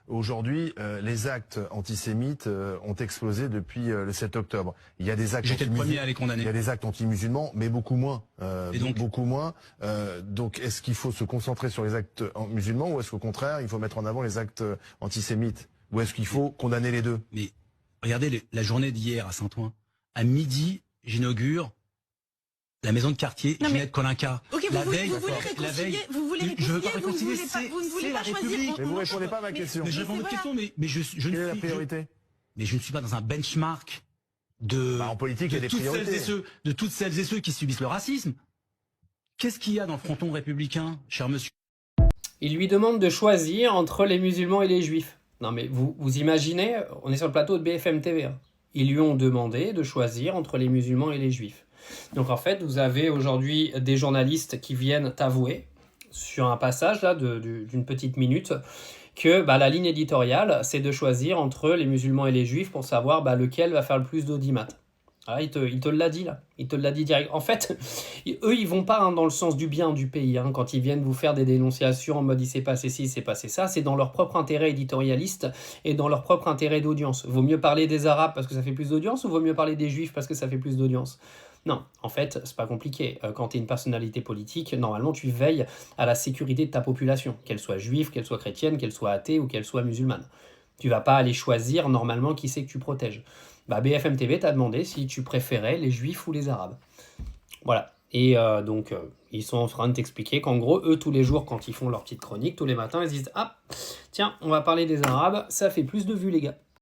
Aujourd'hui, les actes antisémites ont explosé depuis le 7 octobre. Il y a des actes J'étais le premier à les condamner. Il y a des actes anti-musulmans, mais beaucoup moins. Et donc beaucoup moins. Donc, est-ce qu'il faut se concentrer sur les actes musulmans ou est-ce qu'au contraire, il faut mettre en avant les actes antisémites? Ou est-ce qu'il faut condamner les deux? Mais regardez la journée d'hier à Saint-Ouen. À midi, j'inaugure la maison de quartier Ginette Kolinka. Ok, la vous veille, voulez réconcilier, vous voulez réconcilier, je veux pas vous ne réconcilier, voulez pas choisir. Mais vous répondez pas à ma question. Mais je réponds à votre question, mais je Quelle ne est la suis, priorité? mais je ne suis pas dans un benchmark de, En politique, il y a des toutes priorités. de toutes celles et ceux qui subissent le racisme. Qu'est-ce qu'il y a dans le fronton républicain, cher monsieur? Il lui demande de choisir entre les musulmans et les juifs. Non mais vous imaginez, on est sur le plateau de BFM TV. Hein. Ils lui ont demandé de choisir entre les musulmans et les juifs. Donc en fait, vous avez aujourd'hui des journalistes qui viennent avouer sur un passage là d'une petite minute que la ligne éditoriale, c'est de choisir entre les musulmans et les juifs pour savoir lequel va faire le plus d'audimat. Ah, il te l'a dit là, il te l'a dit direct. En fait, eux ils vont pas dans le sens du bien du pays, quand ils viennent vous faire des dénonciations en mode il s'est passé ci, il s'est passé ça, c'est dans leur propre intérêt éditorialiste et dans leur propre intérêt d'audience. Vaut mieux parler des arabes parce que ça fait plus d'audience ou vaut mieux parler des juifs parce que ça fait plus d'audience? Non, en fait, c'est pas compliqué. Quand tu es une personnalité politique, normalement tu veilles à la sécurité de ta population, qu'elle soit juive, qu'elle soit chrétienne, qu'elle soit athée ou qu'elle soit musulmane. Tu vas pas aller choisir normalement qui c'est que tu protèges. BFM TV t'a demandé si tu préférais les juifs ou les arabes. Voilà. Et donc, ils sont en train de t'expliquer qu'en gros, eux, tous les jours, quand ils font leur petite chronique, tous les matins, ils se disent « Ah, tiens, on va parler des arabes, ça fait plus de vues, les gars. »